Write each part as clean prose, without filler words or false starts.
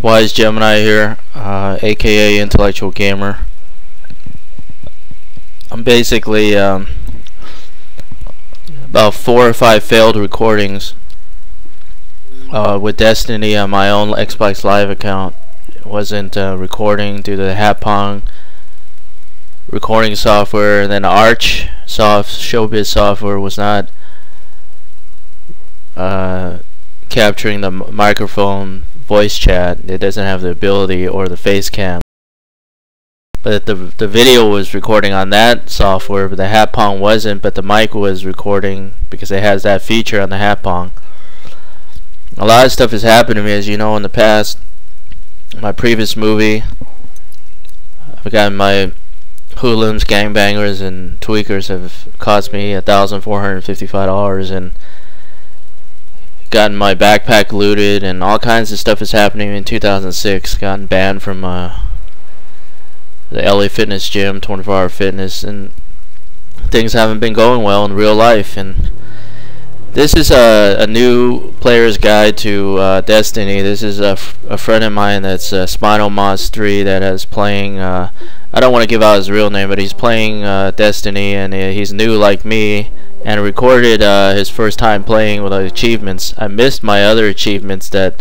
Wisegemini here, aka Intellectual Gamer. I'm basically about 4 or 5 failed recordings with Destiny on my own Xbox Live account. It wasn't recording due to the Hapong recording software, and then Showbiz software was not capturing the microphone voice chat. It doesn't have the ability or the face cam, but the video was recording on that software, but the Hapong wasn't, but the mic was recording because it has that feature on the Hapong. A lot of stuff has happened to me, as you know, in the past. My previous movie, I've gotten my hoodlums, gangbangers, and tweakers have cost me $1,455, and gotten my backpack looted, and all kinds of stuff is happening in 2006. Gotten banned from the LA Fitness Gym, 24-hour fitness, and things haven't been going well in real life. And this is a new player's guide to Destiny. This is a friend of mine that's Spinal Moss 3 that is playing. I don't want to give out his real name, but he's playing Destiny, and he's new like me, and recorded his first time playing with achievements. I missed my other achievements that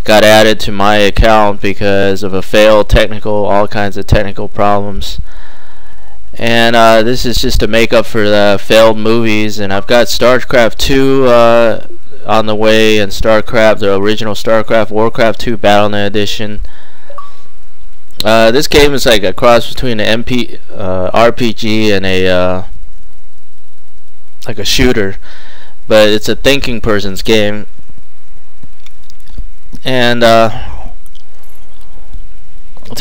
got added to my account because of a failed technical, all kinds of technical problems. And this is just to make up for the failed movies. And I've got StarCraft 2 on the way, and StarCraft, the original StarCraft, Warcraft 2 Battle.net Edition. This game is like a cross between an RPG and like a shooter, but it's a thinking person's game. And the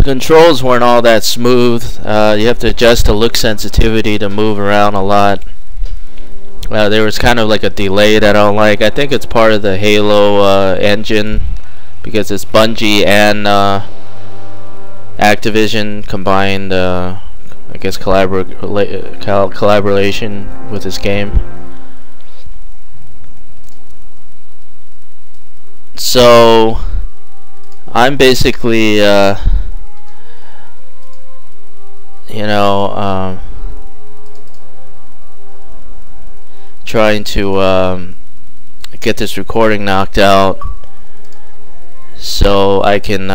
controls weren't all that smooth. You have to adjust the look sensitivity to move around a lot. There was kind of like a delay that I don't like. I think it's part of the Halo engine, because it's Bungie and Activision combined, I guess, collaboration with this game. So I'm basically trying to get this recording knocked out so I can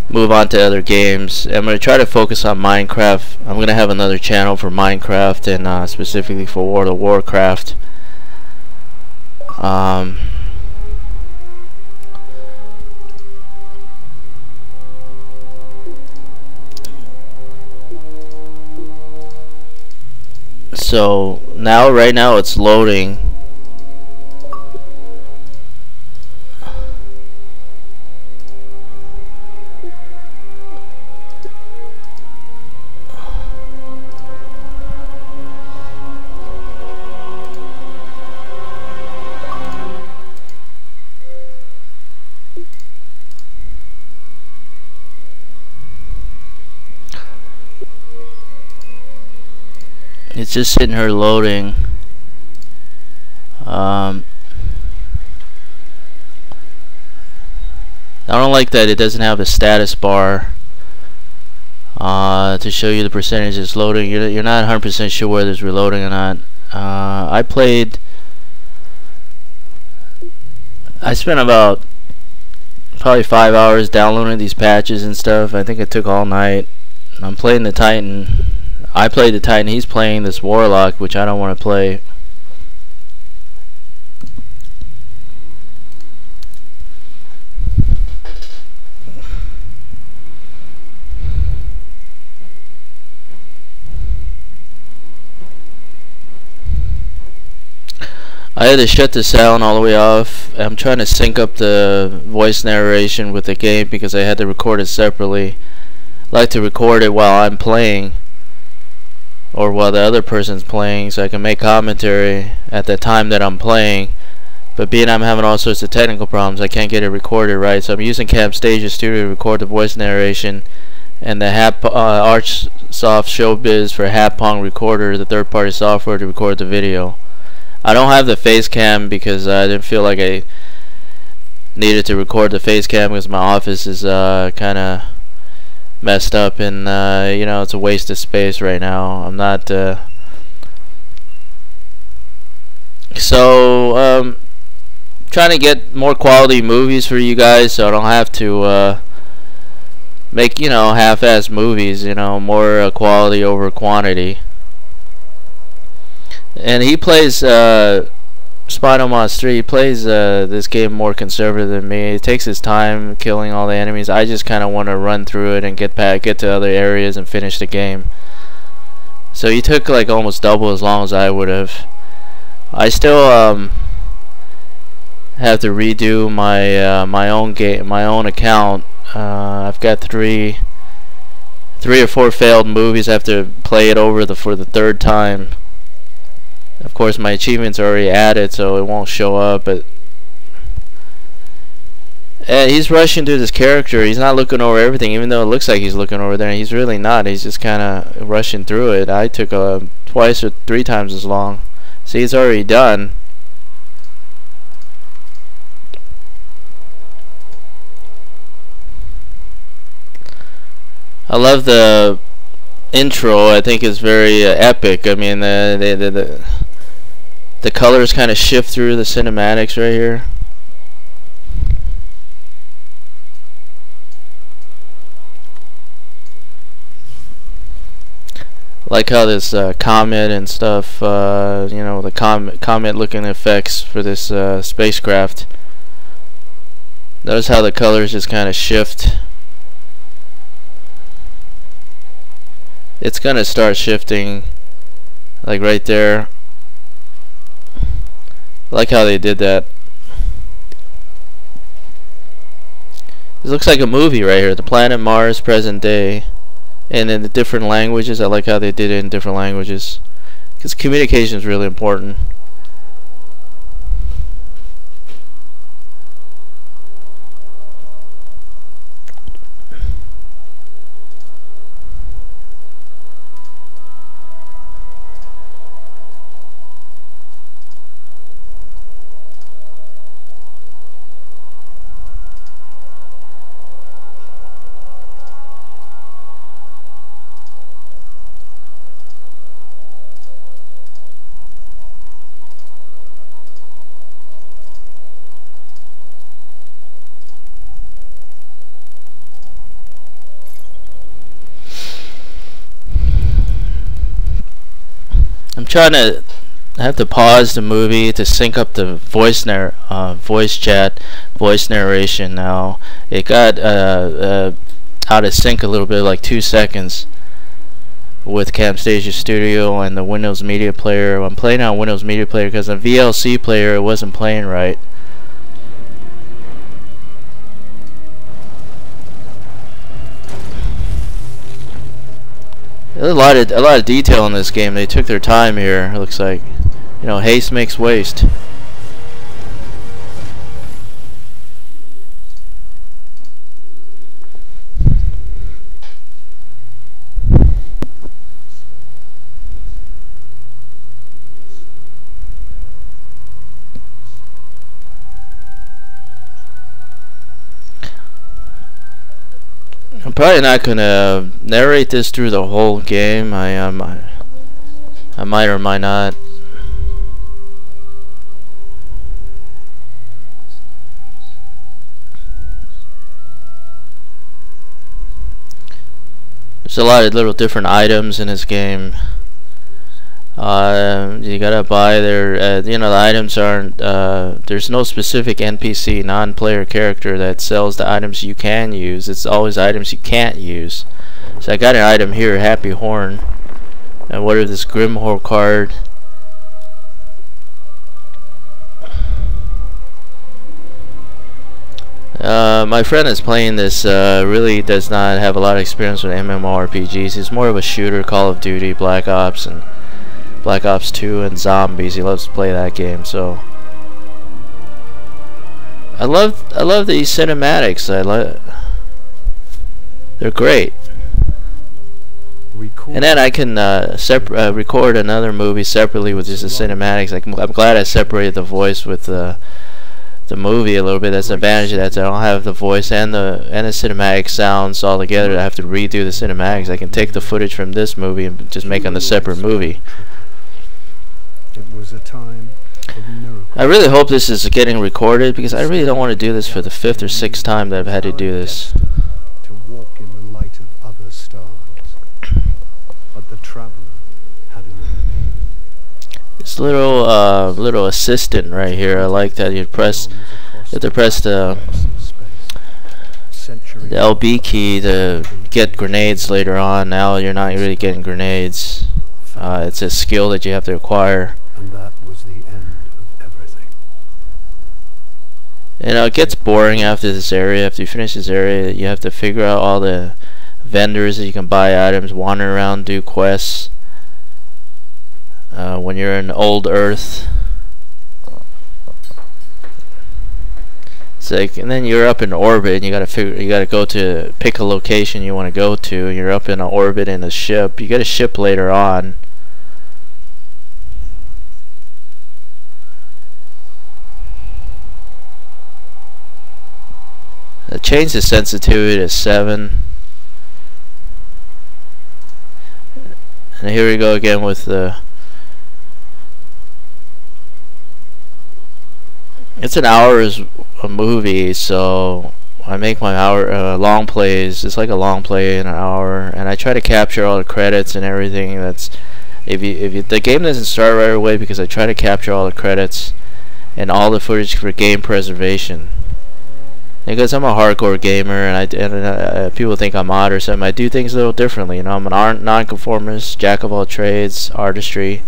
move on to other games. I'm going to try to focus on Minecraft. I'm going to have another channel for Minecraft, and specifically for World of Warcraft. So right now it's loading. It's just sitting here loading. I don't like that it doesn't have a status bar to show you the percentage it's loading. You're not 100% sure whether it's reloading or not. I spent about probably 5 hours downloading these patches and stuff. I think it took all night. I'm playing the Titan. I played the Titan. He's playing this Warlock, which I don't want to play. I had to shut the sound all the way off. I'm trying to sync up the voice narration with the game because I had to record it separately. I like to record it while I'm playing, or while the other person's playing, so I can make commentary at the time that I'm playing. But being I'm having all sorts of technical problems, I can't get it recorded right. So I'm using Camtasia Studio to record the voice narration, and the Artsoft Showbiz for Hapong Recorder, the third-party software to record the video. I don't have the face cam because I didn't feel like I needed to record the face cam because my office is kind of messed up, and you know, it's a waste of space right now. I'm not trying to get more quality movies for you guys, so I don't have to make, you know, half-ass movies, you know, more quality over quantity. And he plays Spinal Moss 3, he plays this game more conservative than me. He takes his time killing all the enemies. I just kind of want to run through it and get to other areas and finish the game. So he took like almost double as long as I would have. I still have to redo my my own account. I've got three or four failed movies. I have to play it over for the third time. Of course, my achievements are already added, so it won't show up. But he's rushing through this character. He's not looking over everything, even though it looks like he's looking over there. He's really not. He's just kind of rushing through it. I took twice or three times as long. See, it's already done. I love the intro. I think it's very epic. I mean, the colors kind of shift through the cinematics right here. Like how this comet and stuff, you know, the comet looking effects for this spacecraft. Notice how the colors just kind of shift. It's gonna start shifting, like right there. I like how they did that. This looks like a movie right here. The planet Mars, present day, and in the different languages. I like how they did it in different languages, because communication is really important. I have to pause the movie to sync up the voice chat, voice narration. Now it got out of sync a little bit, like 2 seconds, with Camtasia Studio and the Windows Media Player. I'm playing on Windows Media Player because on VLC Player it wasn't playing right. There's a lot of detail in this game. They took their time here. It looks like, you know, haste makes waste. I'm probably not gonna narrate this through the whole game. I might or might not. There's a lot of little different items in this game. You gotta buy their, you know, the items aren't, there's no specific NPC, non-player character that sells the items you can use. It's always items you can't use. So I got an item here, Happy Horn. And what is this Grimhor card? My friend is playing this, really does not have a lot of experience with MMORPGs. He's more of a shooter, Call of Duty, Black Ops, and Black Ops 2 and Zombies. He loves to play that game. So I love these cinematics. They're great. And then I can record another movie separately with just the cinematics. I'm glad I separated the voice with the the movie a little bit. That's the advantage of that. I don't have the voice and the cinematic sounds all together. I have to redo the cinematics. I can take the footage from this movie and just make them a separate movie. It was a time of miracles. I really hope this is getting recorded, because I really don't want to do this for the 5th or 6th time that I've had to do this. To walk in the light of other stars. But the traveler had an enemy. This little assistant right here, I like that you have to press the LB key to get grenades later on. Now you're not really getting grenades. It's a skill that you have to acquire. And that was the end of everything. It gets boring after this area. After you finish this area, you have to figure out all the vendors that you can buy items, wander around, do quests. When you're in old Earth, it's like, and then you're up in orbit, and you gotta go to pick a location you want to go to. You're up in an orbit in a ship. You get a ship later on. Change the sensitivity to 7. And here we go again with the. It's an hour is a movie, so I make my long plays. It's like a long play in an hour, and I try to capture all the credits and everything. That's the game doesn't start right away, because I try to capture all the credits and all the footage for game preservation. Because I'm a hardcore gamer, and people think I'm odd or something. I do things a little differently. I'm an nonconformist, jack of all trades, artistry,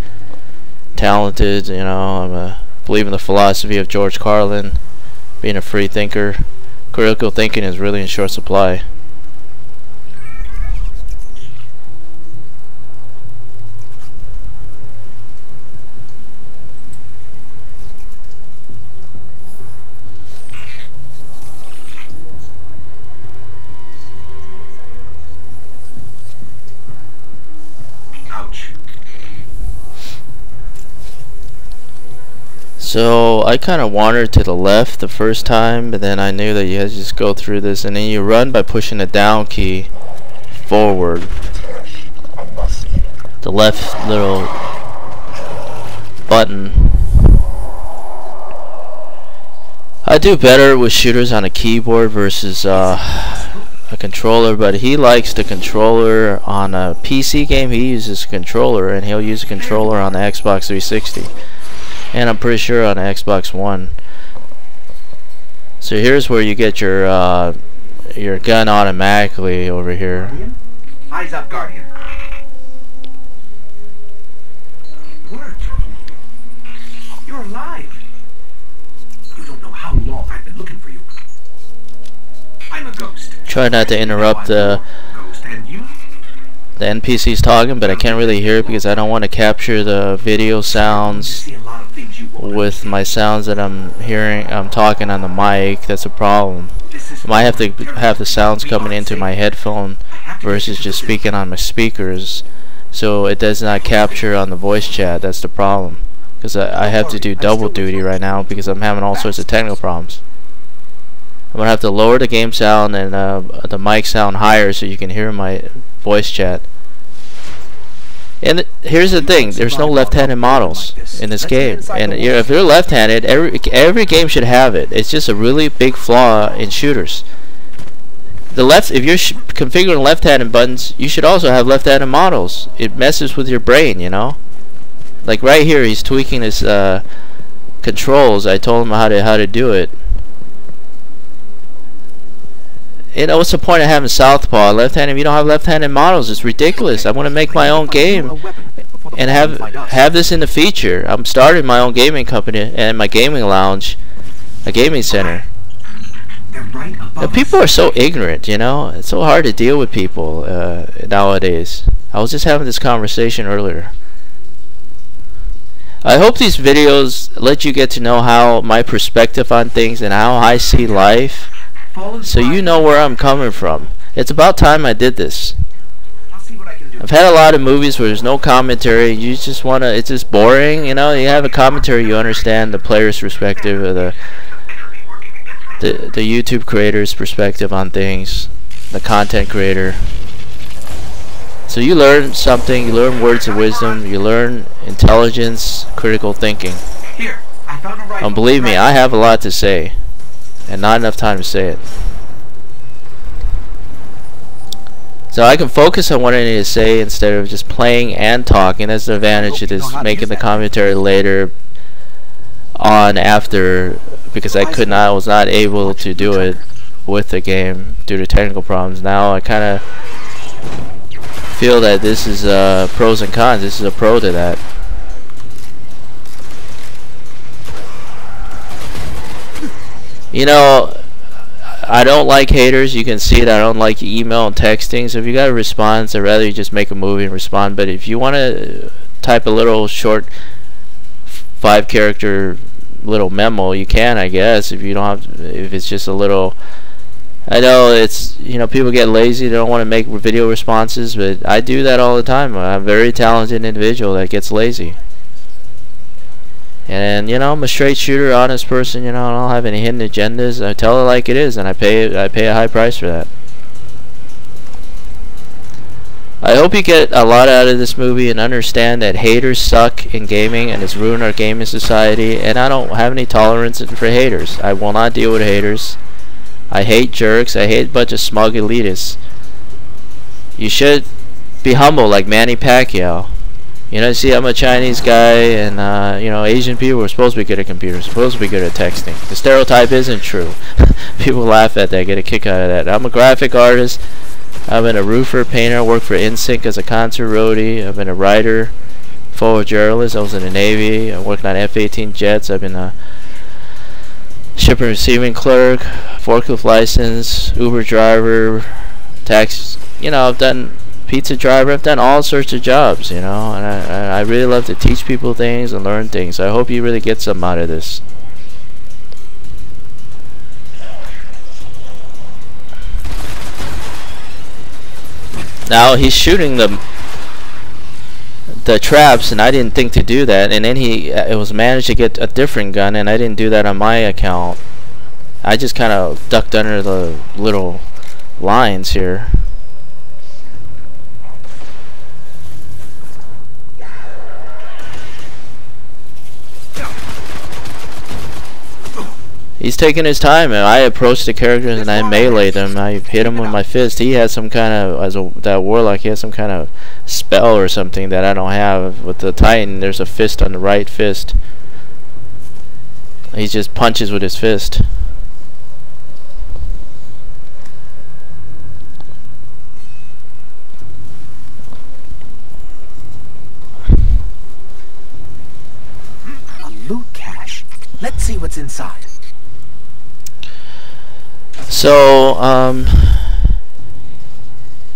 talented. I believe in the philosophy of George Carlin, being a free thinker. Critical thinking is really in short supply. So I kind of wandered to the left the first time, but then I knew that you had to just go through this, and then you run by pushing the down key forward. The left little button. I do better with shooters on a keyboard versus a controller, but he likes the controller. On a PC game, he uses a controller, and he'll use a controller on the Xbox 360. And I'm pretty sure on Xbox One. So here's where you get your gun automatically over here. Eyes up, Guardian. Word. You're alive. You don't know how long I've been looking for you. I'm a ghost. Try not to interrupt the NPCs talking, but I can't really hear it because I don't want to capture the video sounds with my sounds that I'm hearing. I'm talking on the mic. That's a problem. I might have to have the sounds coming into my headphone versus just speaking on my speakers, so it does not capture on the voice chat. That's the problem, because I have to do double duty right now because I'm having all sorts of technical problems. I'm gonna have to lower the game sound and the mic sound higher so you can hear my voice chat. And here's the thing: there's no left-handed models in this game, and if you're left-handed, every game should have it. It's just a really big flaw in shooters. If you're configuring left-handed buttons, you should also have left-handed models. It messes with your brain, Like right here, he's tweaking his controls. I told him how to do it. What's the point of having southpaw left-handed if you don't have left-handed models? It's ridiculous. I want to make my own game and have this in the feature. I'm starting my own gaming company and my gaming lounge, a gaming center. And people are so ignorant, It's so hard to deal with people nowadays. I was just having this conversation earlier. I hope these videos let you get to know how my perspective on things and how I see life, so you know where I'm coming from. It's about time I did this. I've had a lot of movies where there's no commentary. You just it's just boring, You have a commentary, you understand the player's perspective, or the YouTube creator's perspective on things, the content creator. So you learn something, you learn words of wisdom, you learn intelligence, critical thinking. Here, I found a rifle. Believe me, I have a lot to say, and not enough time to say it. So I can focus on what I need to say instead of just playing and talking. That's the advantage of this, making the commentary later on after, because I was not able to do it with the game due to technical problems. Now I kind of feel that this is pros and cons. This is a pro to that. You know, I don't like haters. You can see that I don't like email and texting. So if you got a response, I'd rather you just make a movie and respond. But if you want to type a little short 5-character little memo, you can, I guess. If you don't have, if it's just a little, I know it's, you know, people get lazy. They don't want to make video responses, but I do that all the time. I'm a very talented individual that gets lazy. And you know, I'm a straight shooter, honest person. You know, I don't have any hidden agendas. I tell it like it is, and I pay a high price for that. I hope you get a lot out of this movie and understand that haters suck in gaming and it's ruined our gaming society. And I don't have any tolerance for haters. I will not deal with haters. I hate jerks. I hate a bunch of smug elitists. You should be humble like Manny Pacquiao. You know, see, I'm a Chinese guy, and you know, Asian people are supposed to be good at computers, supposed to be good at texting. The stereotype isn't true. People laugh at that, get a kick out of that. I'm a graphic artist. I've been a roofer, painter. I worked for InSync as a concert roadie. I've been a writer, photojournalist. I was in the Navy. I worked on F-18 jets. I've been a shipping and receiving clerk, forklift license, Uber driver, tax. You know, I've done pizza driver. I've done all sorts of jobs, you know, and I really love to teach people things and learn things. So I hope you really get something out of this. Now he's shooting the traps, and I didn't think to do that, and then it was managed to get a different gun, and I didn't do that on my account. I just kind of ducked under the little lines here. He's taking his time, and I approached the characters and I meleeed him. I hit him with my fist. He had some kind of, that warlock, he has some kind of spell or something that I don't have. With the Titan, there's a fist on the right fist. He just punches with his fist. A loot cache. Let's see what's inside. So,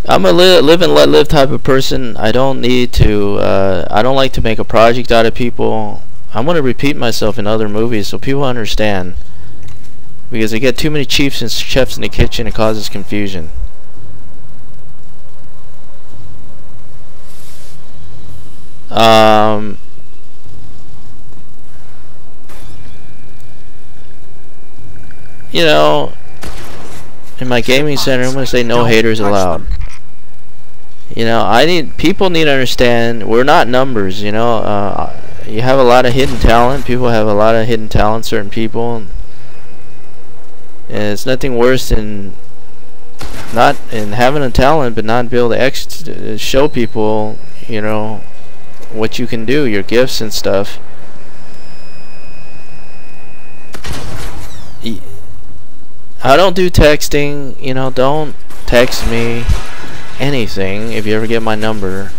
I'm a live and let live type of person. I don't need to, I don't like to make a project out of people. I'm going to repeat myself in other movies so people understand. Because they get too many chiefs and chefs in the kitchen, it causes confusion. You know, in my gaming center, I'm going to say no haters allowed. You know, people need to understand we're not numbers, you know. You have a lot of hidden talent. People have a lot of hidden talent, certain people. And it's nothing worse than having a talent but not be able to show people, you know, what you can do, your gifts and stuff. I don't do texting, you know. Don't text me anything if you ever get my number,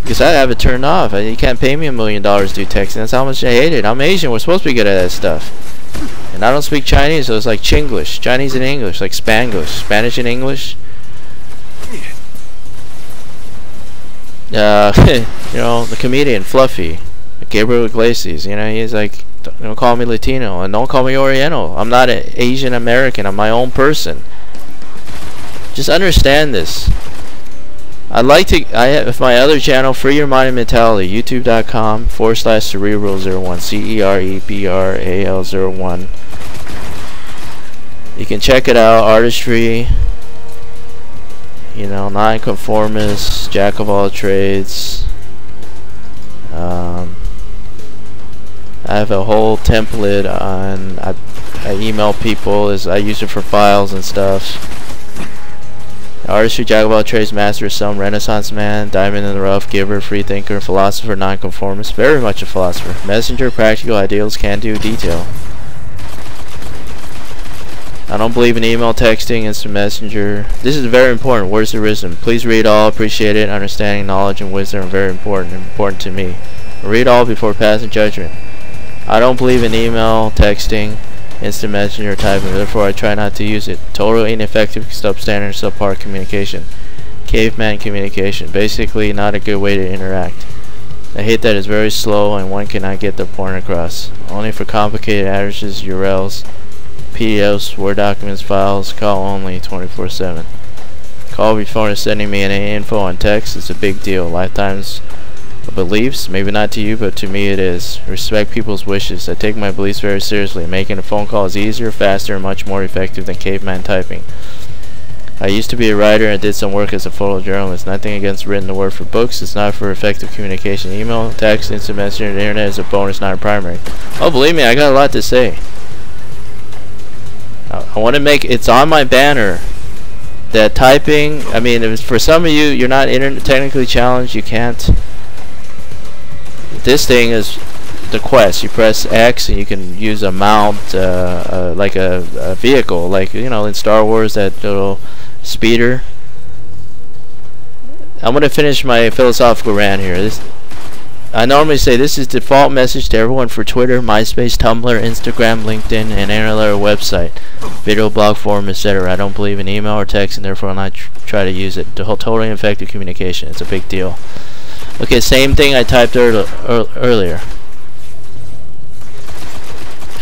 because I have it turned off. You can't pay me $1 million to do texting. That's how much I hate it. I'm Asian. We're supposed to be good at that stuff. And I don't speak Chinese, so it's like Chinglish. Chinese and English, like Spanglish. Spanish and English. You know, the comedian Fluffy, Gabriel Iglesias, you know, he's like, don't call me Latino and don't call me Oriental. I'm not an Asian American. I'm my own person. Just understand this. I have my other channel, Free Your Mind and Mentality, youtube.com/cerebral01, CEREBRAL01. You can check it out. Artistry. You know, Nonconformist, jack of all trades. I have a whole template on. I email people as I use it for files and stuff. Artistry, jack of all trades, master of some, Renaissance man, diamond in the rough, giver, free thinker, philosopher, nonconformist. Very much a philosopher. Messenger, practical, ideals, can do, detail. I don't believe in email, texting, instant messenger. This is very important. Words of wisdom. Please read all, appreciate it. Understanding, knowledge, and wisdom are very important to me. Read all before passing judgment. I don't believe in email, texting, instant messenger, typing. Therefore, I try not to use it. Total ineffective, substandard, subpar communication. Caveman communication. Basically, not a good way to interact. I hate that it's very slow and one cannot get the point across. Only for complicated addresses, URLs, PDFs, Word documents, files, call only 24/7. Call before sending me any info on text. It's a big deal. Lifetimes of beliefs, maybe not to you, but to me it is. Respect people's wishes. I take my beliefs very seriously. Making a phone call is easier, faster, and much more effective than caveman typing. I used to be a writer and did some work as a photojournalist. Nothing against written word for books. It's not for effective communication. Email, text, instant messenger, and the internet is a bonus, not a primary. Oh, believe me, I got a lot to say. I want to make it's on my banner that typing. I mean, if it's for some of you, you're not technically challenged. You can't. This thing is the quest. You press X and you can use a mount, like a vehicle, like you know in Star Wars that little speeder. I'm gonna finish my philosophical rant here. I normally say this is default message to everyone for Twitter, MySpace, Tumblr, Instagram, LinkedIn, and any other website, video, blog, forum, etc. I don't believe in email or text, and therefore I'll not try to use it. The whole totally effective communication. It's a big deal. Okay, same thing I typed earlier.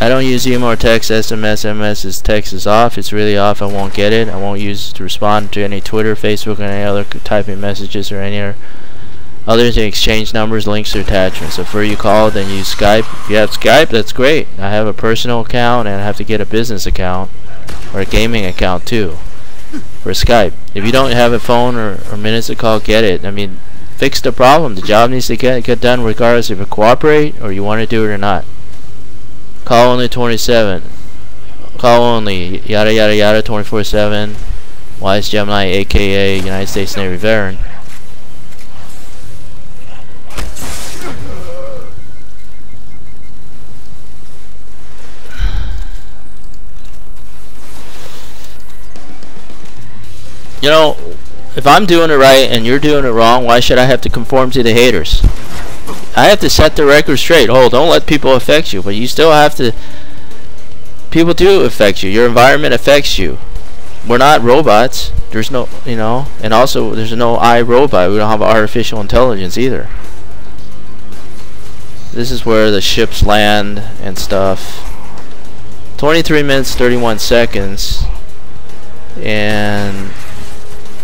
I don't use email or text, SMS. MS text is off. It's really off. I won't get it. I won't use it to respond to any Twitter, Facebook, or any other typing messages or any other to exchange numbers, links, or attachments. So for you call, then use Skype. If you have Skype, that's great. I have a personal account and I have to get a business account or a gaming account too for Skype. If you don't have a phone or minutes to call, get it. I mean, fix the problem. The job needs to get done regardless if you cooperate or you want to do it or not. Call only 27. Call only yada yada yada 24/7. Wisegemini, aka United States Navy veteran. You know, if I'm doing it right and you're doing it wrong, why should I have to conform to the haters? I have to set the record straight. Oh, don't let people affect you, but you still have to. People do affect you. Your environment affects you. We're not robots. There's no, you know, and also there's no iRobot. We don't have artificial intelligence either. This is where the ships land and stuff. 23 minutes 31 seconds, and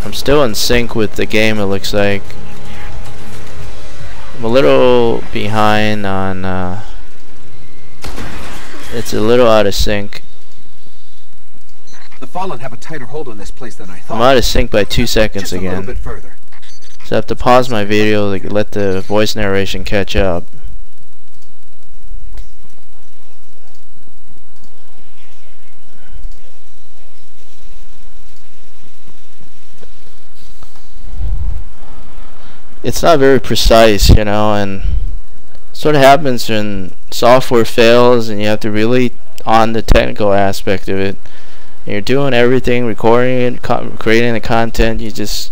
I'm still in sync with the game, it looks like. I'm a little behind on, it's a little out of sync. The Fallen have a tighter hold on this place than I thought. I'm out of sync by 2 seconds Just again. a little bit further. So I have to pause my video to let the voice narration catch up. It's not very precise, you know, and that's what happens when software fails and you have to really on the technical aspect of it. And you're doing everything, recording it, creating the content, you just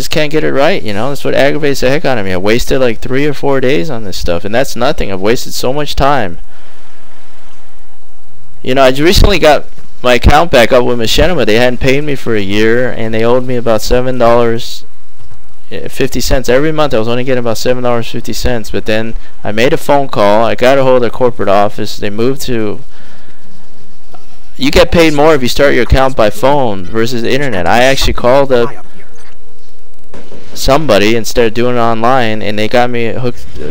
can't get it right, you know. That's what aggravates the heck out of me. I wasted like 3 or 4 days on this stuff, and that's nothing. I've wasted so much time. You know, I recently got my account back up with Machinima. They hadn't paid me for a year, and they owed me about $7.50 every month. I was only getting about $7.50, but then I made a phone call. I got a hold of their corporate office. They moved to. You get paid more if you start your account by phone versus the internet. I actually called up somebody instead of doing it online, and they got me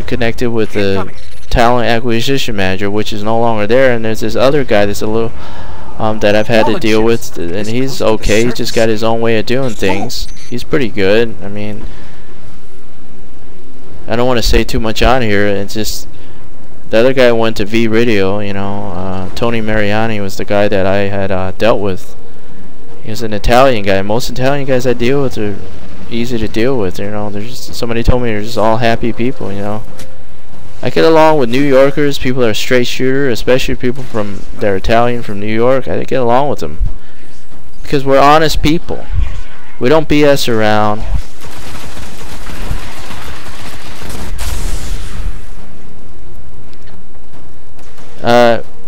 connected with the talent acquisition manager, which is no longer there. And there's this other guy that's a little that I've had to deal with, and he's okay. He's just got his own way of doing things. He's pretty good. I mean, I don't want to say too much on here. It's just the other guy went to V Radio. You know, Tony Mariani was the guy that I had dealt with. He was an Italian guy. Most Italian guys I deal with are easy to deal with. You know, there's just, somebody told me they're just all happy people. You know, I get along with New Yorkers, people that are straight shooter, especially people that are Italian from New York. I get along with them because we're honest people. We don't BS around.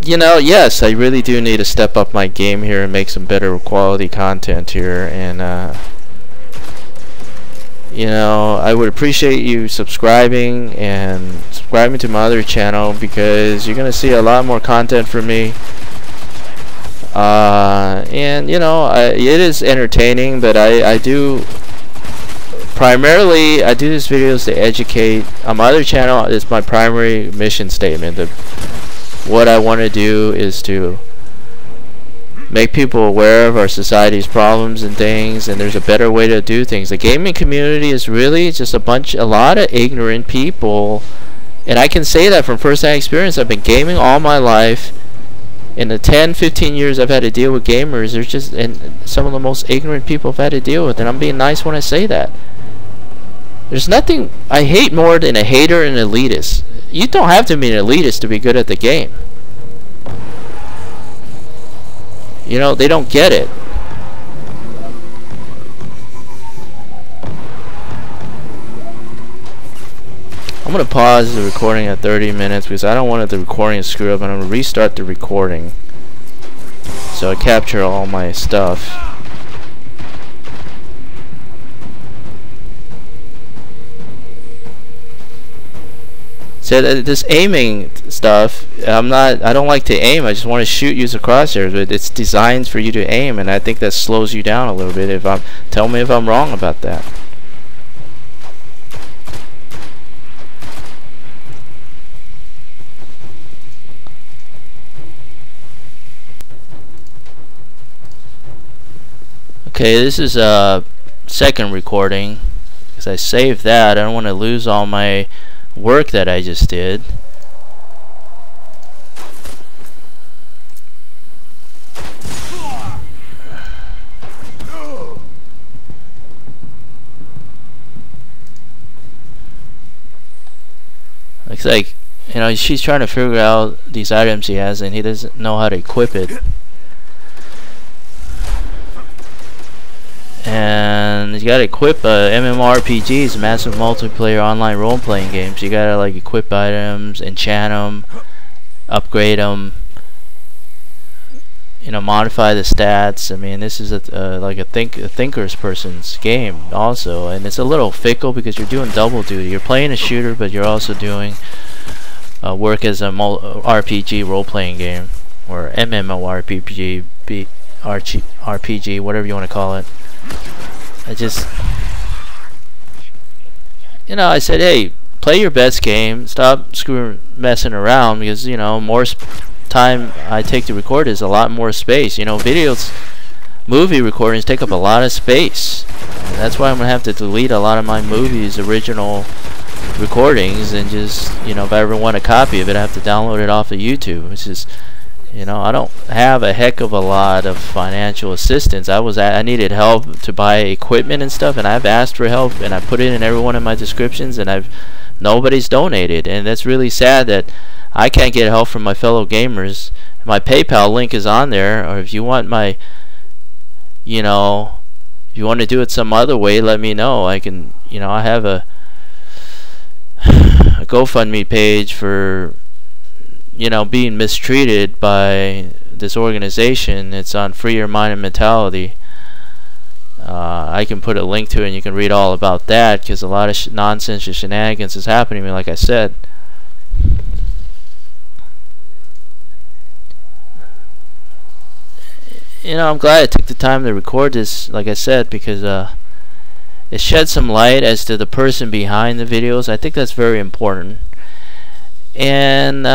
You know, yes, I really do need to step up my game here and make some better quality content here, and you know, I would appreciate you subscribing to my other channel, because you're gonna see a lot more content from me. And you know, it is entertaining, but I do primarily these videos to educate. On my other channel is my primary mission statement. What I want to do is to make people aware of our society's problems and things, and there's a better way to do things. The gaming community is really just a lot of ignorant people, and I can say that from first-hand experience. I've been gaming all my life. In the 10-15 years I've had to deal with gamers, they're just some of the most ignorant people I've had to deal with, and I'm being nice when I say that. There's nothing I hate more than a hater and an elitist. You don't have to be an elitist to be good at the game. You know, they don't get it. I'm going to pause the recording at 30 minutes because I don't want the recording to screw up, and I'm going to restart the recording so I capture all my stuff. So this aiming stuff, I don't like to aim. I just want to shoot, use the crosshairs, but it's designed for you to aim, and I think that slows you down a little bit. Tell me if I'm wrong about that. Okay, this is a second recording because I saved that. I don't want to lose all my work that I just did. Looks like, you know, she's trying to figure out these items he has, and he doesn't know how to equip it. And you gotta equip MMORPGs, massive multiplayer online role-playing games. You gotta like equip items, enchant them, upgrade them, you know, modify the stats. I mean, this is like a thinker's person's game also, and it's a little fickle because you're doing double duty. You're playing a shooter, but you're also doing work as a RPG role-playing game, or MMORPG, RPG, whatever you want to call it. You know, I said, hey, play your best game, stop messing around, because, you know, more time I take to record is a lot more space. You know, movie recordings take up a lot of space. That's why I'm gonna have to delete a lot of my movies' original recordings, and just, you know, if I ever want a copy of it, I have to download it off of YouTube, which is, you know, I don't have a heck of a lot of financial assistance. I needed help to buy equipment and stuff, and I've asked for help, and I put it in every one of my descriptions, and nobody's donated, and that's really sad that I can't get help from my fellow gamers. My PayPal link is on there, or if you want my, you know, if you want to do it some other way, let me know. I can, you know, I have a GoFundMe page for, you know, being mistreated by this organization. It's on Free Your Mind and Mentality. I can put a link to it, and you can read all about that, because a lot of nonsense and shenanigans is happening to me, like I said. You know, I'm glad I took the time to record this, like I said, because it sheds some light as to the person behind the videos. I think that's very important. And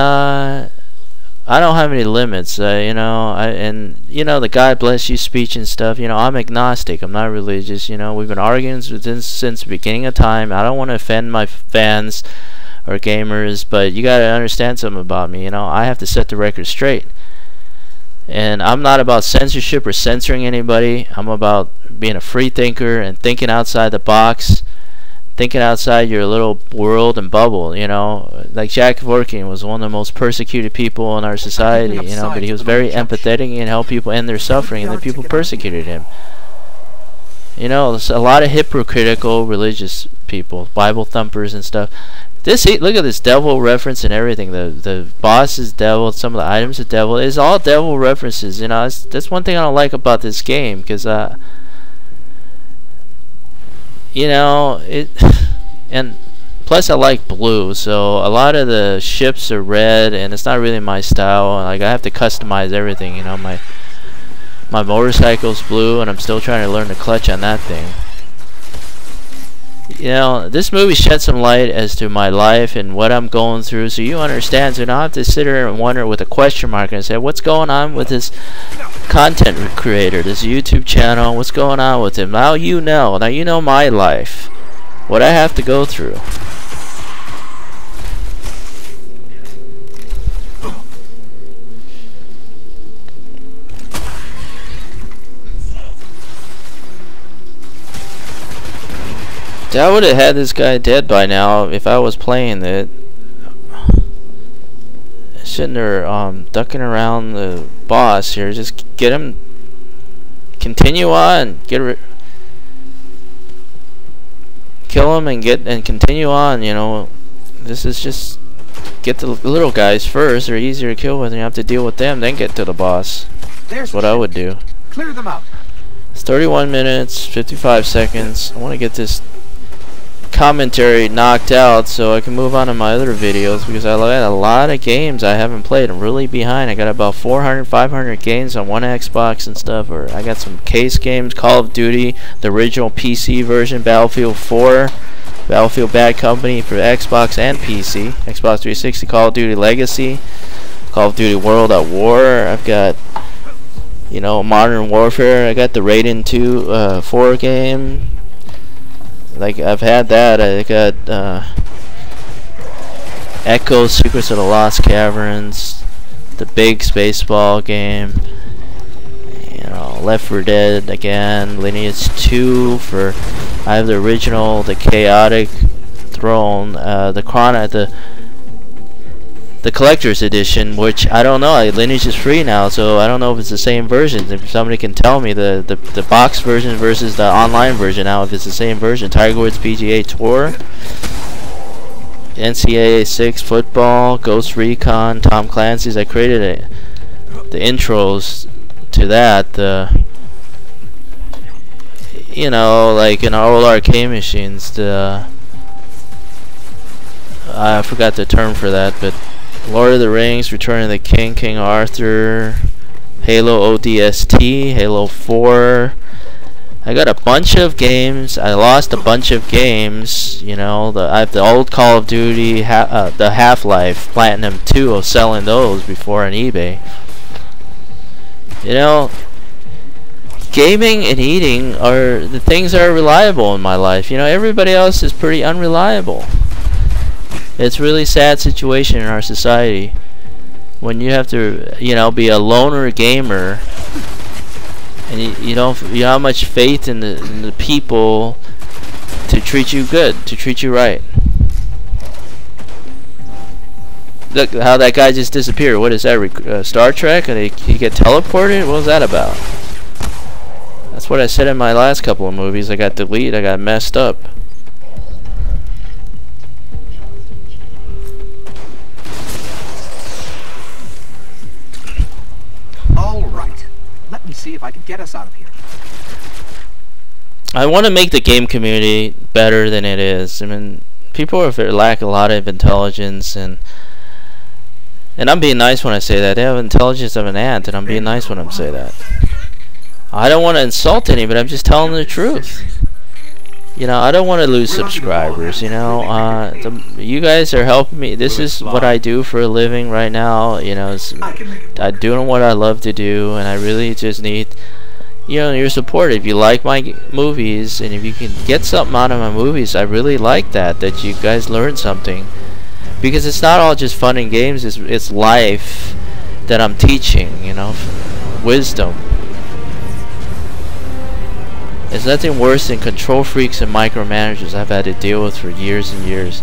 I don't have any limits, you know. And you know, the God bless you speech and stuff. You know, I'm agnostic. I'm not religious. You know, we've been arguing since the beginning of time. I don't want to offend my fans or gamers, but you gotta understand something about me. You know, I have to set the record straight. And I'm not about censorship or censoring anybody. I'm about being a free thinker and thinking outside the box, thinking outside your little world and bubble, you know. Like Jack Kevorkian was one of the most persecuted people in our society, you know, but he was very empathetic and helped people end their suffering, and then people persecuted him. You know, there's a lot of hypocritical religious people, Bible thumpers and stuff. Look at this devil reference and everything. The boss is devil. Some of the items are devil. It's all devil references. You know, that's one thing I don't like about this game, because you know, and plus I like blue, so a lot of the ships are red, and it's not really my style. Like, I have to customize everything. You know, my motorcycle's blue, and I'm still trying to learn the clutch on that thing. You know, this movie shed some light as to my life and what I'm going through, so you understand. So you don't have to sit here and wonder with a question mark and say, what's going on with this content creator, this YouTube channel? What's going on with him? Now you know. Now you know my life, what I have to go through. I would have had this guy dead by now if I was playing it. Sitting there ducking around the boss here. Just get him. Continue on. Kill him and continue on. You know, this is just get the little guys first. They're easier to kill with, and you have to deal with them, then get to the boss. That's what I would do. Clear them out. It's 31 minutes, 55 seconds. I want to get this commentary knocked out so I can move on to my other videos, because I got a lot of games I haven't played. I'm really behind. I got about 400, 500 games on one Xbox and stuff. Or I got some case games, Call of Duty, the original PC version, Battlefield 4, Battlefield Bad Company for Xbox and PC, Xbox 360, Call of Duty Legacy, Call of Duty World at War. I've got, you know, Modern Warfare. I got the Raiden 2 4 game. Like, I've had that. I got Echo, Secrets of the Lost Caverns, the big Spaceball game, you know, Left 4 Dead again, Lineage 2 for, I have the original, the Chaotic Throne, the collector's edition, which I don't know. Lineage is free now, so I don't know if it's the same version. If somebody can tell me the box version versus the online version now, if it's the same version. Tiger Woods PGA Tour, NCAA 6 football, Ghost Recon, Tom Clancy's. I created the intros to that. You know, like in our old arcade machines. I forgot the term for that, but Lord of the Rings, Return of the King, King Arthur, Halo ODST, Halo 4. I got a bunch of games. I lost a bunch of games. You know, I have the old Call of Duty, the Half-Life, Platinum 2. I was selling those before on eBay. You know, gaming and eating are the things that are reliable in my life. You know, everybody else is pretty unreliable. It's a really sad situation in our society when you have to, you know, be a loner gamer, and you don't have much faith in the people to treat you good, to treat you right. Look how that guy just disappeared. What is that? Star Trek? And he get teleported? What was that about? That's what I said in my last couple of movies. I got deleted. I got messed up. Let me see if I can get us out of here. I want to make the game community better than it is. I mean, people lack a lot of intelligence, and I'm being nice when I say that. They have intelligence of an ant, and I'm being nice when I say that. I don't want to insult anybody, I'm just telling the truth. You know, I don't want to lose subscribers. You know, you guys are helping me. This is what I do for a living right now. You know, I'm doing what I love to do, and I really just need, you know, your support. If you like my movies, and if you can get something out of my movies, I really like that you guys learn something, because it's not all just fun and games. It's life that I'm teaching. You know, wisdom. There's nothing worse than control freaks and micromanagers I've had to deal with for years and years.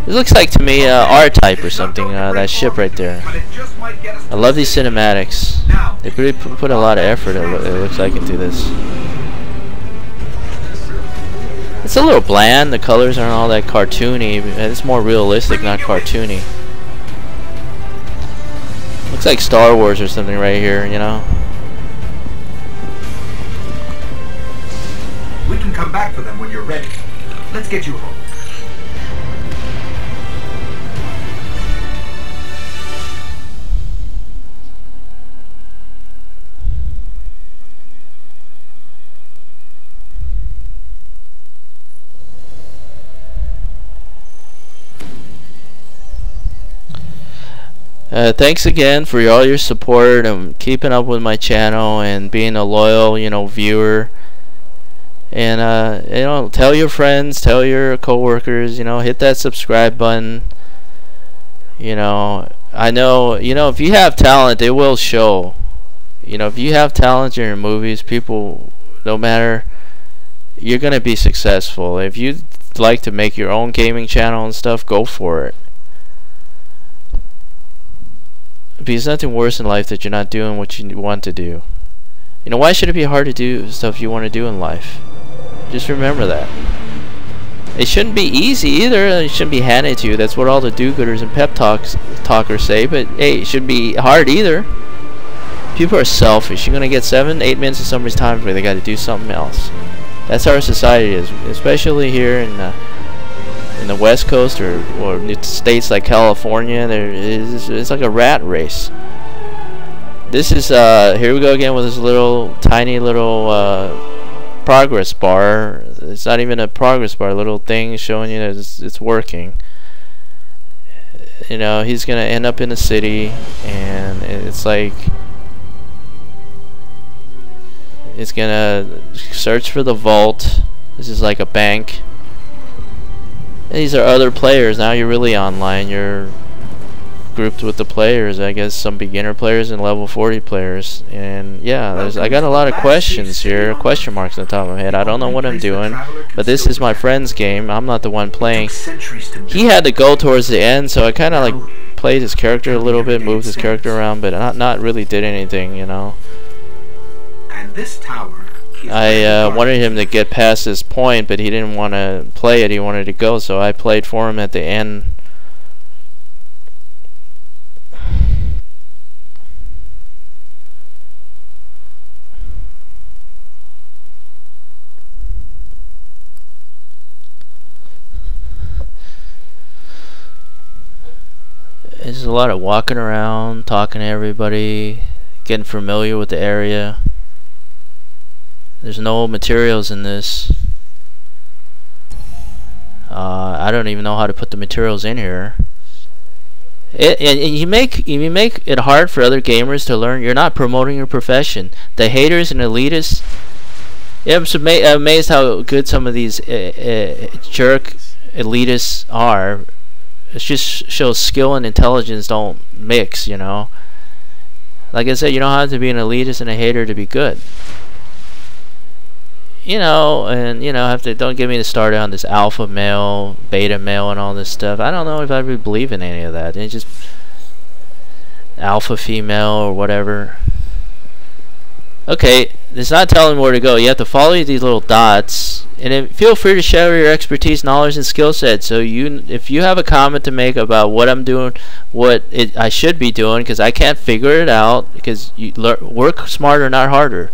It looks like to me R-Type or something, that ship right there. I love these cinematics. They really put a lot of effort, it looks like, into this. It's a little bland, the colors aren't all that cartoony. It's more realistic, not cartoony. Looks like Star Wars or something right here, you know? We can come back for them when you're ready. Let's get you home. Thanks again for all your support and keeping up with my channel and being a loyal, you know, viewer. And you know, tell your friends, tell your coworkers, you know, hit that subscribe button. You know, I know, you know, if you have talent, it will show. You know, if you have talent in your movies, people, no matter, you're gonna be successful. If you like to make your own gaming channel and stuff, go for it. Because there's nothing worse in life that you're not doing what you want to do. You know, why should it be hard to do stuff you want to do in life? Just remember that. It shouldn't be easy either. It shouldn't be handed to you. That's what all the do-gooders and pep talkers say. But hey, it shouldn't be hard either. People are selfish. You're gonna get 7, 8 minutes of somebody's time before they got to do something else. That's how our society is, especially here in the West Coast or states like California. It's like a rat race. This is here we go again with this little tiny little progress bar. It's not even a progress bar, a little thing showing you that it's working. You know, he's gonna end up in the city, and it's like it's gonna search for the vault. This is like a bank. And these are other players. Now you're really online. You're grouped with the players, I guess, some beginner players and level 40 players. And yeah, I got a lot of questions here, question marks on the top of my head. I don't know what I'm doing, but this is my friend's game. I'm not the one playing. He had to go towards the end, so I kind of like played his character a little bit, moved his character around, but not really did anything, you know. And this tower, I wanted him to get past this point, but he didn't want to play it. He wanted to go, so I played for him at the end. There's a lot of walking around, talking to everybody, getting familiar with the area. There's no materials in this. I don't even know how to put the materials in here. And you make it hard for other gamers to learn. You're not promoting your profession. The haters and elitists. Yeah, I'm amazed how good some of these jerk elitists are. It just shows skill and intelligence don't mix, you know. Like I said, you don't have to be an elitist and a hater to be good. You know, and you know, don't get me started on this alpha male, beta male, and all this stuff. I don't know if I really believe in any of that. It's just alpha female or whatever. Okay, it's not telling me where to go. You have to follow these little dots, and then feel free to share your expertise, knowledge, and skill set. So if you have a comment to make about what I'm doing, I should be doing, because I can't figure it out. Because you work smarter, not harder.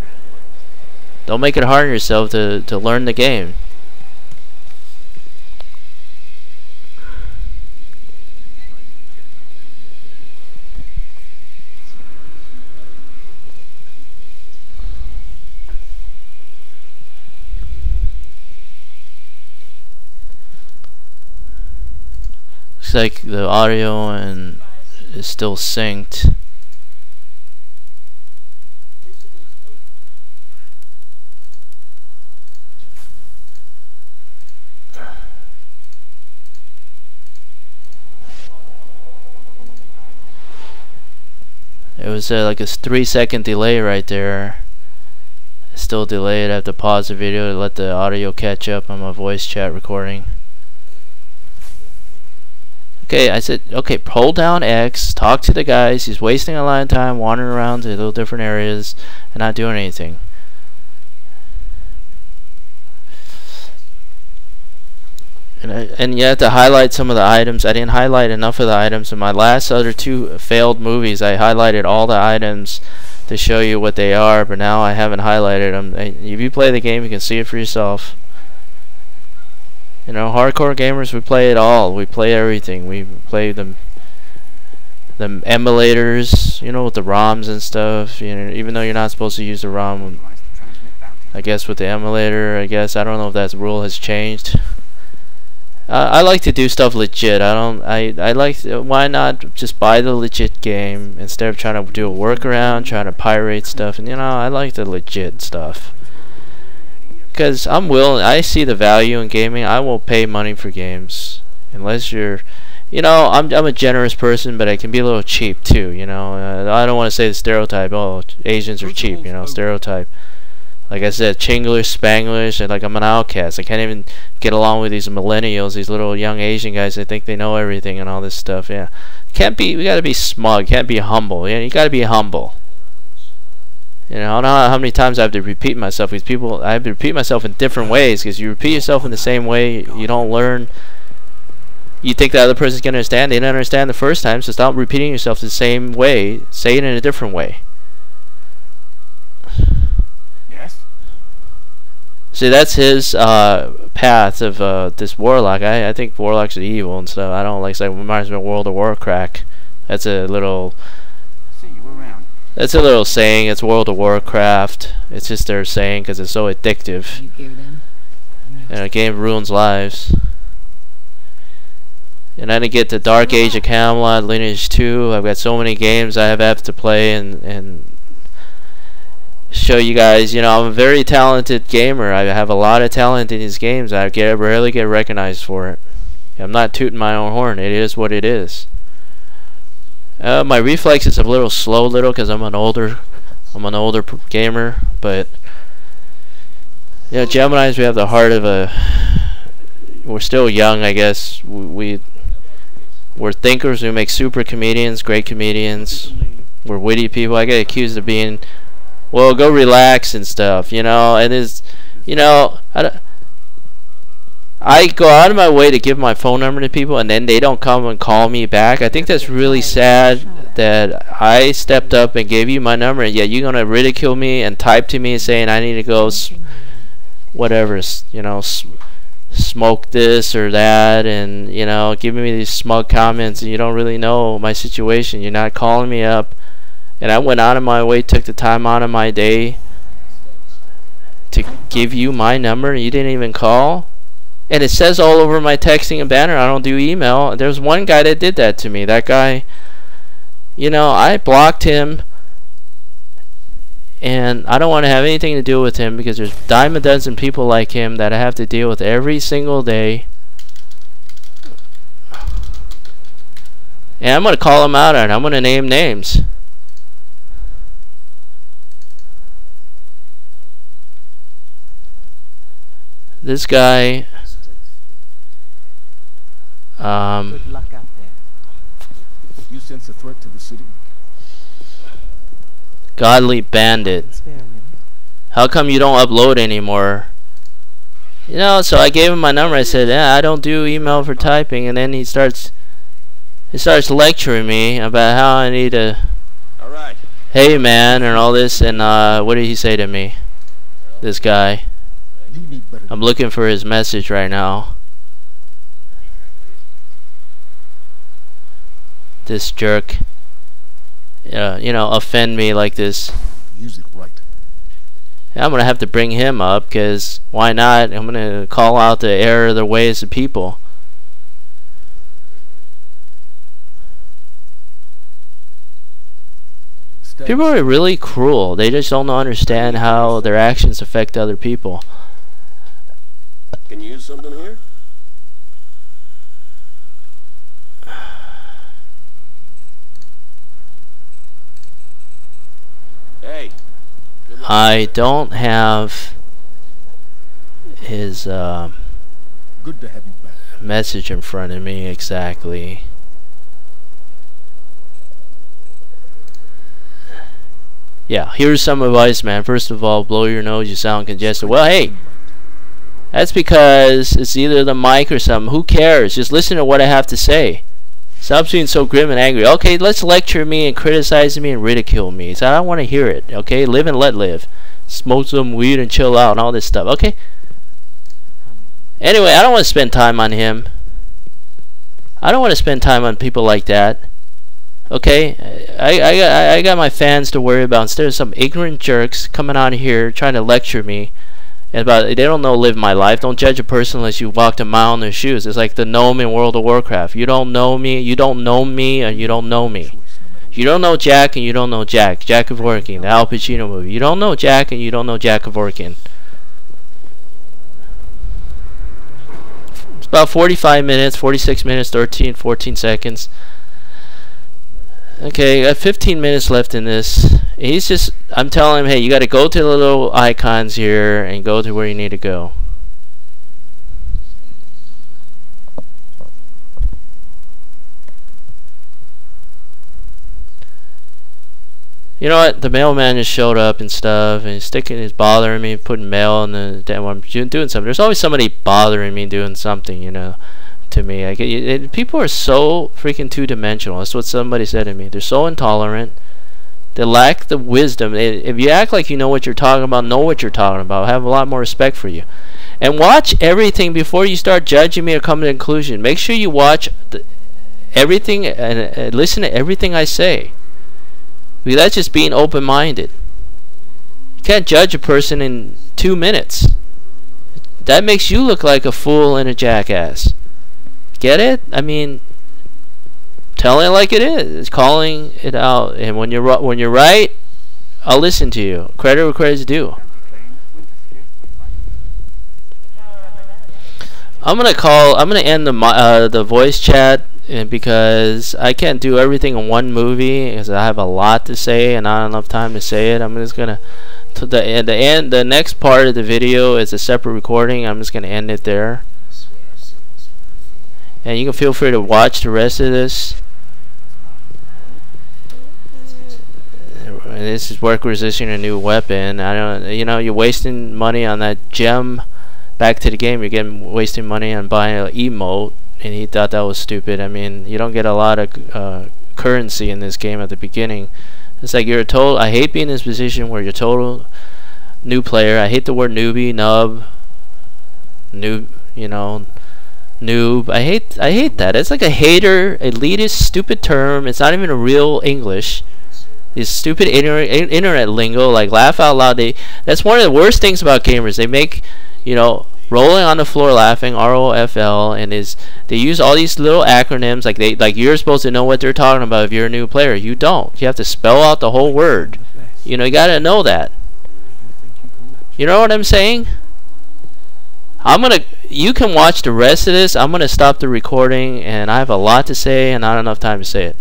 Don't make it hard on yourself to learn the game. Looks like the audio and is still synced. It was like a 3-second delay right there. It's still delayed. I have to pause the video to let the audio catch up on my voice chat recording. Okay, I said, okay, hold down X, talk to the guys. He's wasting a lot of time wandering around to little different areas and not doing anything. And you have to highlight some of the items. I didn't highlight enough of the items. In my last other 2 failed movies, I highlighted all the items to show you what they are, but now I haven't highlighted them. If you play the game, you can see it for yourself. You know, hardcore gamers, we play it all. We play everything. We play the emulators, you know, with the ROMs and stuff. You know, even though you're not supposed to use the ROM, I guess with the emulator, I don't know if that rule has changed. I like to do stuff legit. I like why not just buy the legit game instead of trying to do a workaround, trying to pirate stuff. And you know, I like the legit stuff because I'm willing. I see the value in gaming. I will pay money for games unless you're, you know, I'm a generous person, but I can be a little cheap too. You know, I don't want to say the stereotype. Oh, Asians are cheap. You know, stereotype. Like I said, Chinglish, Spanglish, and like I'm an outcast. I can't even get along with these millennials, these little young Asian guys that think they know everything and all this stuff. Yeah, can't be. We gotta be smug. Can't be humble. Yeah, you gotta be humble. You know, I don't know how many times I have to repeat myself with people. I have to repeat myself in different ways because you repeat yourself in the same way, you don't learn. You think the other person's gonna understand. They didn't understand the first time, so stop repeating yourself the same way. Say it in a different way. See, that's his path of this warlock. I think warlocks are evil and stuff. I don't like. It reminds me of World of Warcraft. That's a little. That's a little saying. It's World of Warcraft. It's just their saying because it's so addictive. You hear them? And a game ruins lives. And then I get to Dark Age of Camelot, Lineage 2. I've got so many games I have to play and show you guys. You know, I'm a very talented gamer. I have a lot of talent in these games. I rarely get recognized for it. I'm not tooting my own horn. It is what it is. My reflexes are a little slow, because I'm an older gamer. But yeah, Geminis, we have the heart of a. We're still young, I guess. We're thinkers. We make super comedians, great comedians. We're witty people. I get accused of being. Well, go relax and stuff, you know. And it's, you know, I go out of my way to give my phone number to people, and then they don't come and call me back. I think that's really sad that I stepped up and gave you my number, and yet you're gonna ridicule me and type to me saying I need to go, whatever, you know, smoke this or that, and you know, giving me these smug comments, and you don't really know my situation. You're not calling me up. And I went out of my way, took the time out of my day to give you my number, and you didn't even call. And it says all over my texting and banner, I don't do email. There's one guy that did that to me. That guy, you know, I blocked him, and I don't want to have anything to do with him because there's a dime a dozen people like him that I have to deal with every single day. And I'm going to call him out on it. I'm going to name names. This guy, Good luck out there. You sense a threat to the city? Godly Bandit. How come you don't upload anymore? You know, so I gave him my number. I said, yeah, I don't do email for typing. And then he starts lecturing me about how I need to, hey man, and all this. And what did he say to me? This guy. I'm looking for his message right now. This jerk, you know, offend me like this. Use it right. I'm gonna have to bring him up, because why not? I'm gonna call out the error of the ways of people. People are really cruel. They just don't understand how their actions affect other people. Can you use something here? Hey. I don't have his Good to have you back. message in front of me exactly. Yeah, here's some advice, man. First of all, blow your nose, you sound congested. Well, hey, that's because it's either the mic or something. Who cares? Just listen to what I have to say. Stop being so grim and angry. Okay, let's lecture me and criticize me and ridicule me. So I don't want to hear it. Okay, live and let live. Smoke some weed and chill out and all this stuff. Okay. Anyway, I don't want to spend time on him. I don't want to spend time on people like that. Okay, I got my fans to worry about instead of some ignorant jerks coming on here trying to lecture me about they don't know live my life. Don't judge a person unless you walked a mile in their shoes. It's like the gnome in World of Warcraft. You don't know me, you don't know me, and you don't know me. You don't know Jack and you don't know Jack. Jack Kevorkian, the Al Pacino movie. You don't know Jack and you don't know Jack Kevorkian. It's about 45 minutes, 46 minutes, 14 seconds. Okay, I got 15 minutes left in this. He's just, I'm telling him, hey, you got to go to the little icons here and go to where you need to go. You know what? The mailman just showed up and stuff, and he's bothering me, putting mail in the damn. I'm doing something. There's always somebody bothering me doing something, you know. To me, people are so freaking two-dimensional. That's what somebody said to me. They're so intolerant. They lack the wisdom. If you act like you know what you're talking about, know what you're talking about, have a lot more respect for you. And watch everything before you start judging me or come to a conclusion. Make sure you watch everything and listen to everything I say. Because that's just being open-minded. You can't judge a person in 2 minutes. That makes you look like a fool and a jackass. Get it? I mean, telling it like it is, calling it out, and when you're right, I'll listen to you. Credit where credit's due. I'm gonna end the voice chat because I can't do everything in one movie because I have a lot to say and not enough time to say it. I'm just gonna the next part of the video is a separate recording. I'm just gonna end it there. And you can feel free to watch the rest of this. And this is work resisting a new weapon. I don't, you know, you're wasting money on that gem. Back to the game, you're wasting money on buying an emote, and he thought that was stupid. I mean, you don't get a lot of currency in this game at the beginning. It's like you're a total. I hate being in this position where you're a total new player. I hate the word newbie, nub, noob. You know. Noob. I hate that. It's like a hater, elitist, stupid term. It's not even a real English. These stupid internet lingo, like laugh out loud. That's one of the worst things about gamers. They make, you know, rolling on the floor laughing, ROFL, and they use all these little acronyms like you're supposed to know what they're talking about if you're a new player. You don't. You have to spell out the whole word. You know, you got to know that. You know what I'm saying? You can watch the rest of this. I'm gonna stop the recording, and I have a lot to say and not enough time to say it.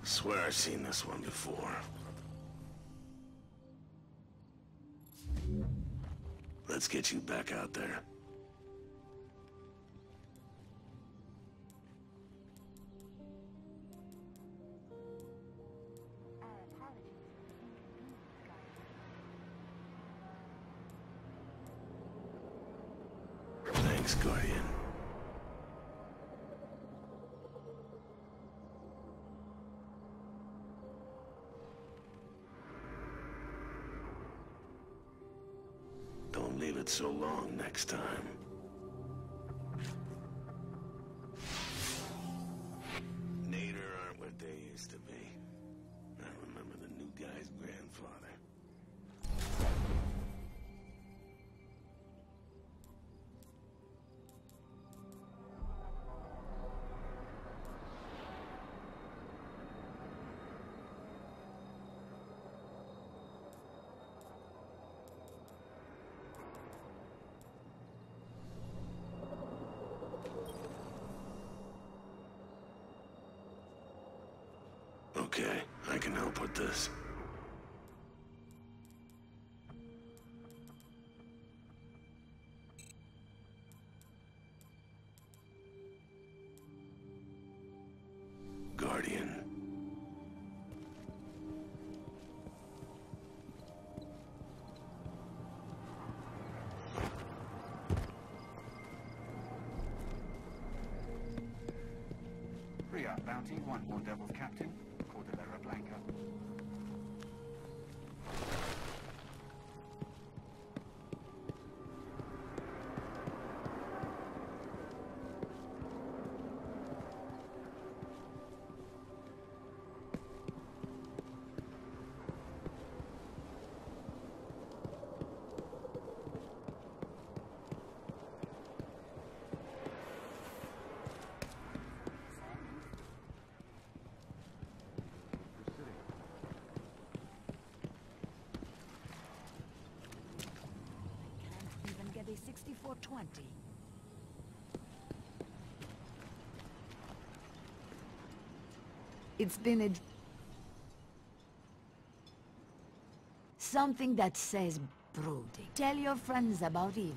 I swear I've seen this one before. Let's get you back out there. Thanks, Guardian. Don't leave it so long next time. can help with this. Guardian. Ria, bounty, one more Devil's Captain. Cordillera Blanca. Even get a 6420. It's been a... something that says brooding. Tell your friends about Eva.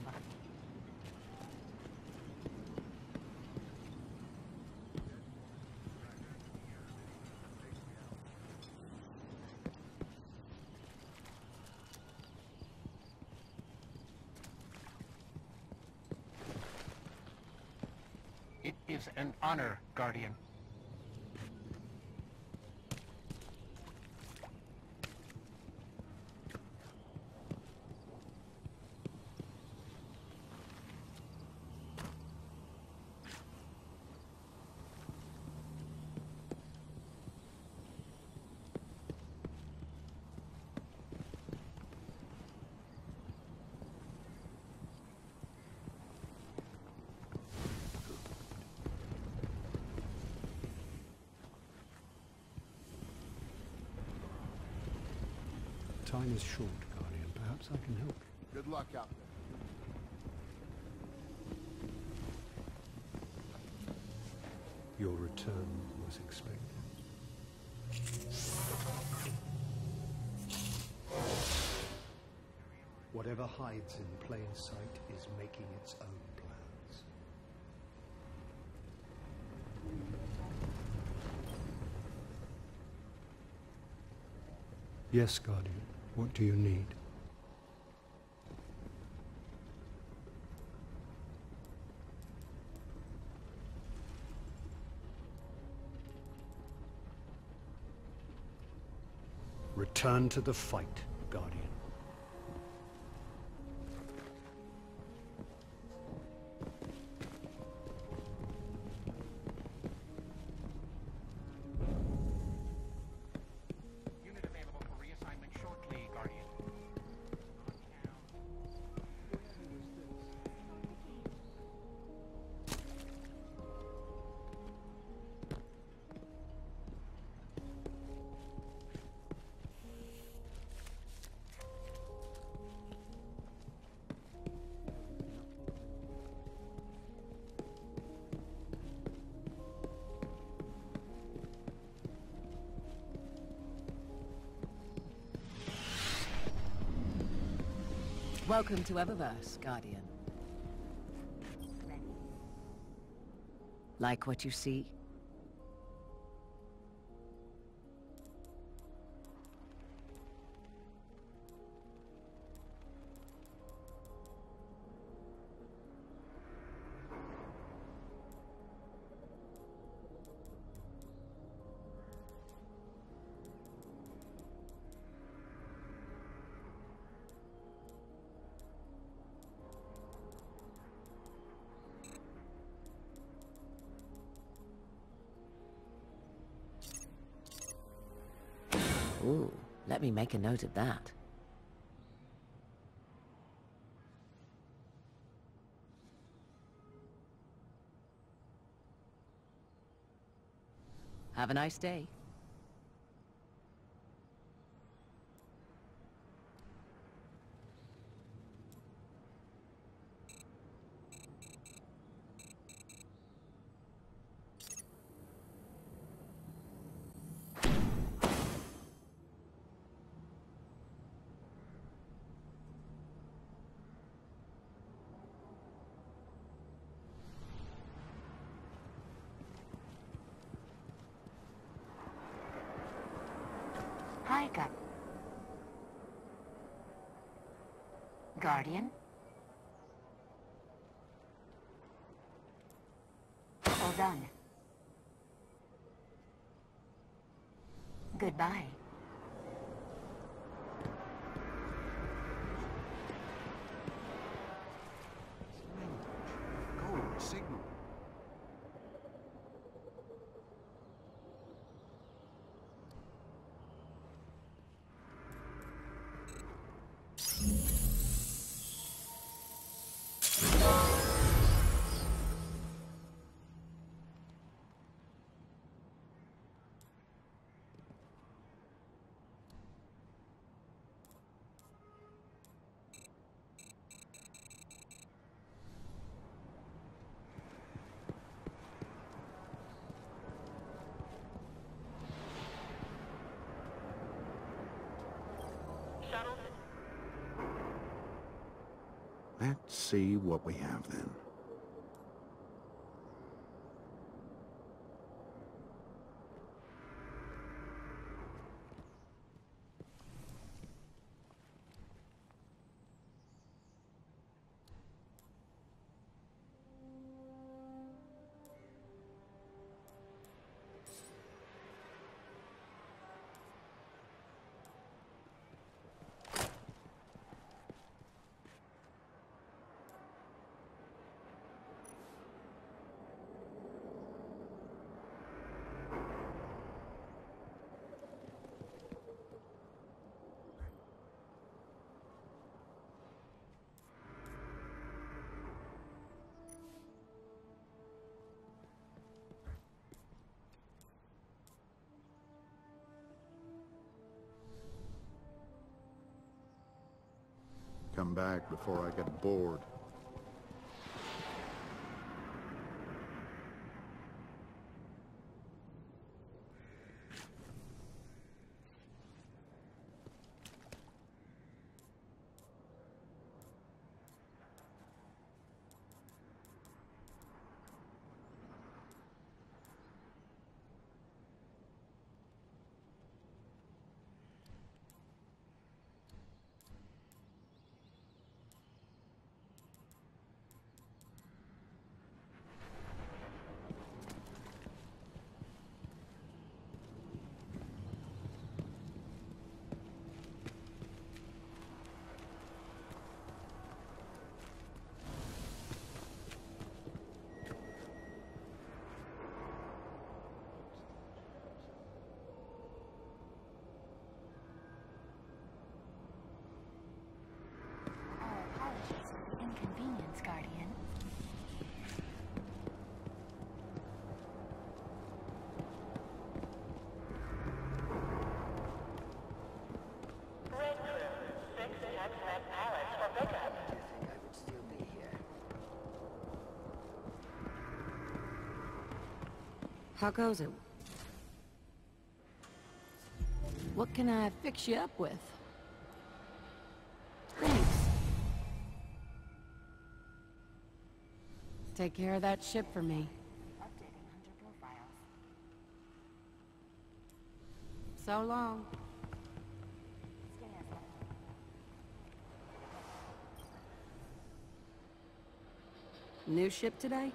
It is an honor, Guardian. Time is short, Guardian. Perhaps I can help you. Good luck out there. Your return was expected. Whatever hides in plain sight is making its own plans. Yes, Guardian. What do you need? Return to the fight, Guardian. Unit available for reassignment shortly, Guardian. Welcome to Eververse, Guardian. Like what you see? Ooh, let me make a note of that. Have a nice day. Guardian? All done. Goodbye. Gold signal. Let's see what we have then. Come back before I get bored. Inconvenience, Guardian. Red Crew, 6 Tex-Mex pallets for pickup. I think I would still be here. How goes it? What can I fix you up with? Thanks. Take care of that ship for me. Updating hunter profiles. So long. Stay as long. New ship today?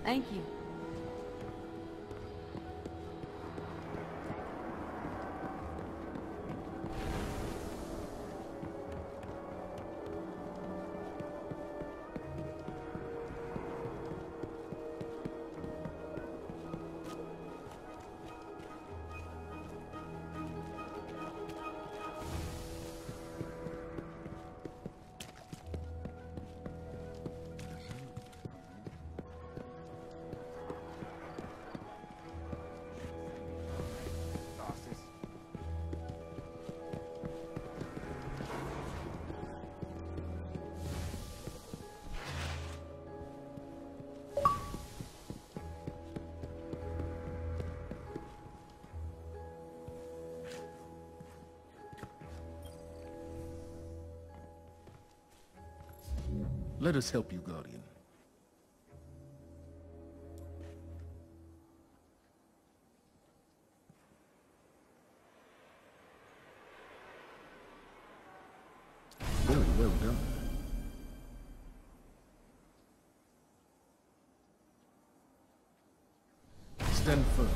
Thank you. Let us help you, Guardian. Very well done. Stand firm.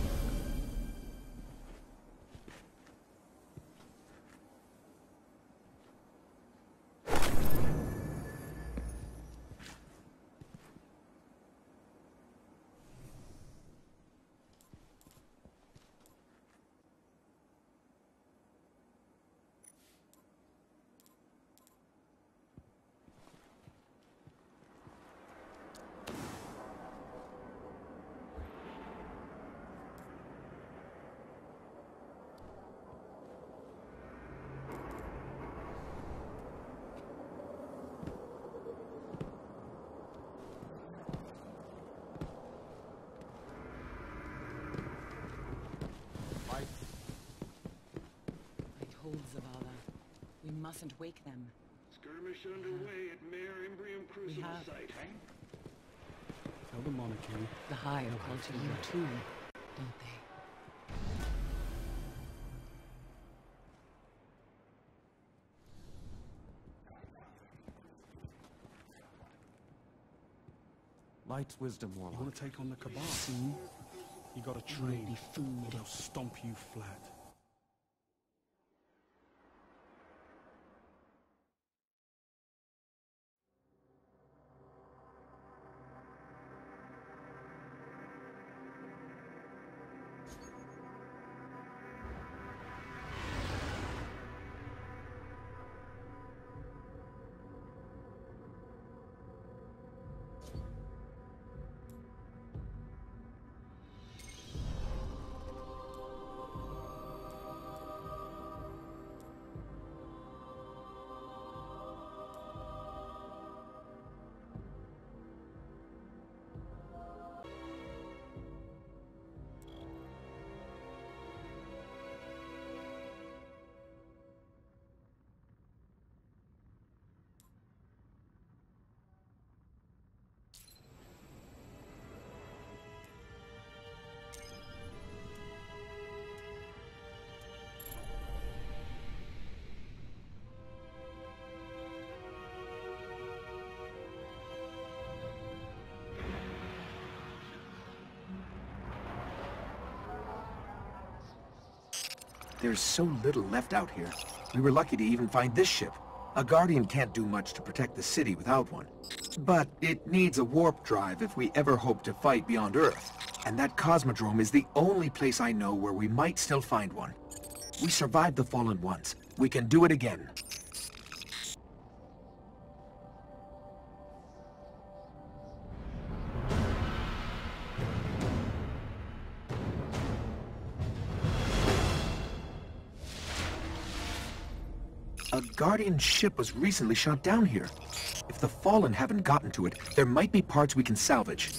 We mustn't wake them. Skirmish underway at Mare Imbrium Crucible site. Tell the monarchy. The Hive call to you too, don't they? Light's wisdom, Warlock. You want to take on the Cabal? You gotta train. Be food. Or they'll stomp you flat. There's so little left out here. We were lucky to even find this ship. A Guardian can't do much to protect the city without one. But it needs a warp drive if we ever hope to fight beyond Earth. And that Cosmodrome is the only place I know where we might still find one. We survived the Fallen once. We can do it again. A Guardian ship was recently shot down here. If the Fallen haven't gotten to it, there might be parts we can salvage.